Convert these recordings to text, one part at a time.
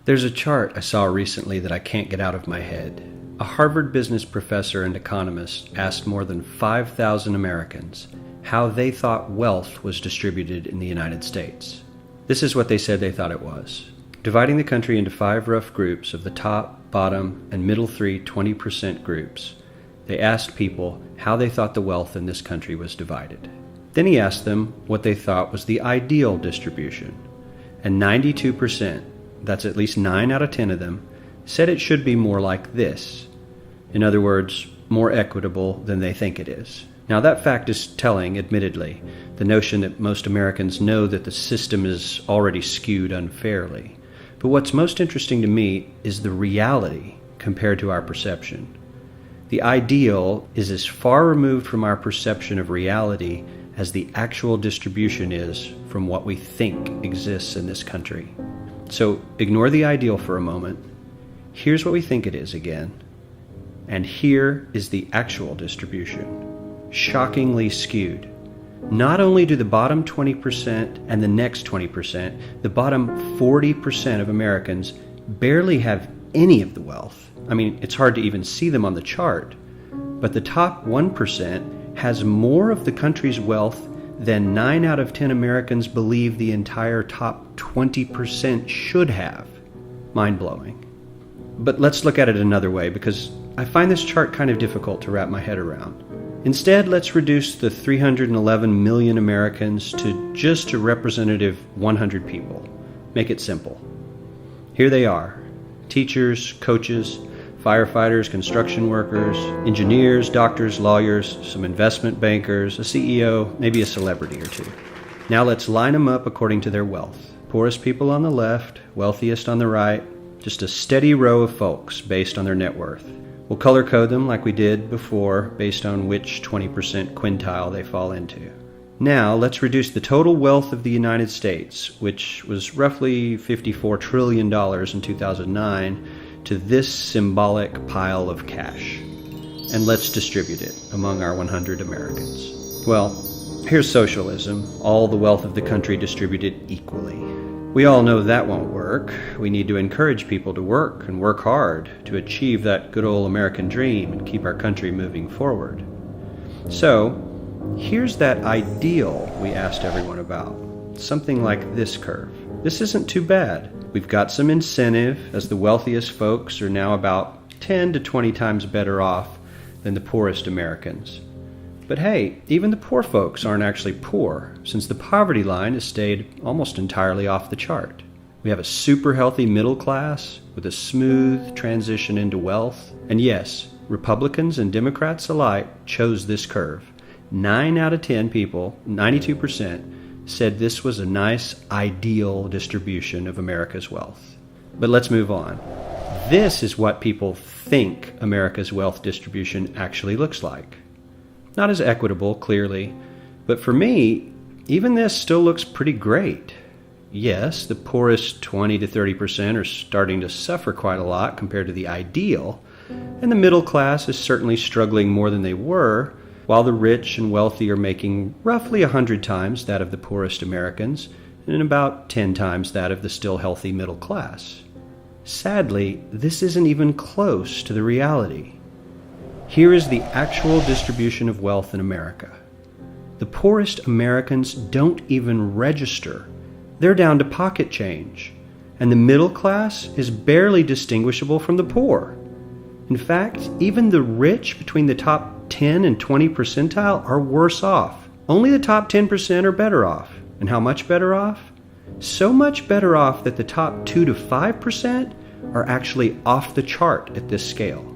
There's a chart I saw recently that I can't get out of my head. A Harvard business professor and economist asked more than 5,000 Americans how they thought wealth was distributed in the United States. This is what they said they thought it was. Dividing the country into 5 rough groups of the top, bottom, and middle 3 20% groups, they asked people how they thought the wealth in this country was divided. Then he asked them what they thought was the ideal distribution. And 92%, that's at least 9 out of 10 of them, said it should be more like this. In other words, more equitable than they think it is. Now that fact is telling, admittedly, the notion that most Americans know that the system is already skewed unfairly. But what's most interesting to me is the reality compared to our perception. The ideal is as far removed from our perception of reality as the actual distribution is from what we think exists in this country. So ignore the ideal for a moment. Here's what we think it is again. And here is the actual distribution. Shockingly skewed. Not only do the bottom 20% and the next 20%, the bottom 40% of Americans barely have any of the wealth. I mean, it's hard to even see them on the chart. But the top 1% has more of the country's wealth than 9 out of 10 Americans believe the entire top 20% should have. Mind-blowing. But let's look at it another way, because I find this chart kind of difficult to wrap my head around. Instead, let's reduce the 311 million Americans to just a representative 100 people. Make it simple. Here they are: teachers, coaches, firefighters, construction workers, engineers, doctors, lawyers, some investment bankers, a CEO, maybe a celebrity or two. Now let's line them up according to their wealth. Poorest people on the left, wealthiest on the right, just a steady row of folks based on their net worth. We'll color code them like we did before based on which 20% quintile they fall into. Now let's reduce the total wealth of the United States, which was roughly $54 trillion in 2009, to this symbolic pile of cash. And let's distribute it among our 100 Americans. Well, here's socialism, all the wealth of the country distributed equally. We all know that won't work. We need to encourage people to work and work hard to achieve that good old American dream and keep our country moving forward. So, here's that ideal we asked everyone about. Something like this curve. This isn't too bad. We've got some incentive, as the wealthiest folks are now about 10 to 20 times better off than the poorest Americans. But hey, even the poor folks aren't actually poor, since the poverty line has stayed almost entirely off the chart. We have a super healthy middle class with a smooth transition into wealth. And yes, Republicans and Democrats alike chose this curve. 9 out of 10 people, 92%, said this was a nice, ideal distribution of America's wealth. But let's move on. This is what people think America's wealth distribution actually looks like. Not as equitable, clearly, but for me, even this still looks pretty great. Yes, the poorest 20 to 30% are starting to suffer quite a lot compared to the ideal, and the middle class is certainly struggling more than they were, while the rich and wealthy are making roughly 100 times that of the poorest Americans, and about 10 times that of the still healthy middle class. Sadly, this isn't even close to the reality. Here is the actual distribution of wealth in America. The poorest Americans don't even register. They're down to pocket change, and the middle class is barely distinguishable from the poor. In fact, even the rich between the top 10 and 20 percentile are worse off. Only the top 10% are better off. And how much better off? So much better off that the top 2 to 5% are actually off the chart at this scale.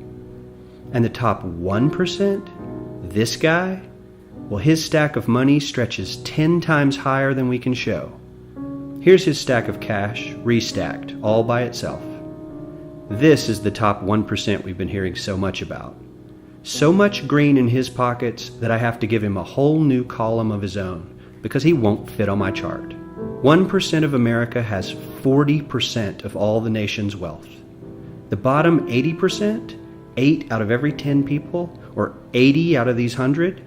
And the top 1%, this guy, well, his stack of money stretches 10 times higher than we can show. Here's his stack of cash, restacked, all by itself. This is the top 1% we've been hearing so much about. So much green in his pockets that I have to give him a whole new column of his own, because he won't fit on my chart. 1% of America has 40% of all the nation's wealth. The bottom 80%, 8 out of every 10 people, or 80 out of these 100,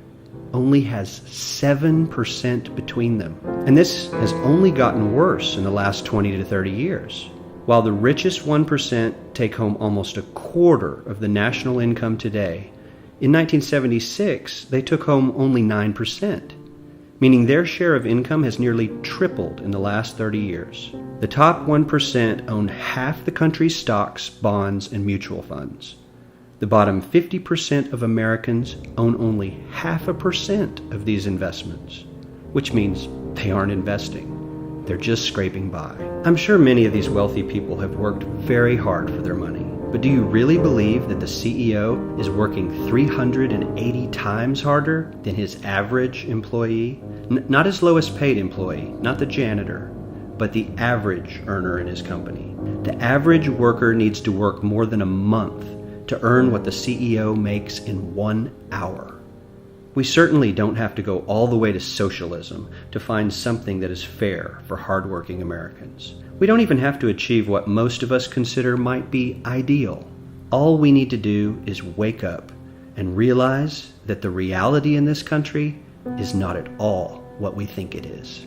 only has 7% between them. And this has only gotten worse in the last 20 to 30 years. While the richest 1% take home almost a quarter of the national income today, in 1976 they took home only 9%, meaning their share of income has nearly tripled in the last 30 years. The top 1% own half the country's stocks, bonds, and mutual funds. The bottom 50% of Americans own only 0.5% of these investments, which means they aren't investing. They're just scraping by. I'm sure many of these wealthy people have worked very hard for their money, but do you really believe that the CEO is working 380 times harder than his average employee? Not his lowest paid employee, not the janitor, but the average earner in his company. The average worker needs to work more than a month to earn what the CEO makes in 1 hour. We certainly don't have to go all the way to socialism to find something that is fair for hardworking Americans. We don't even have to achieve what most of us consider might be ideal. All we need to do is wake up and realize that the reality in this country is not at all what we think it is.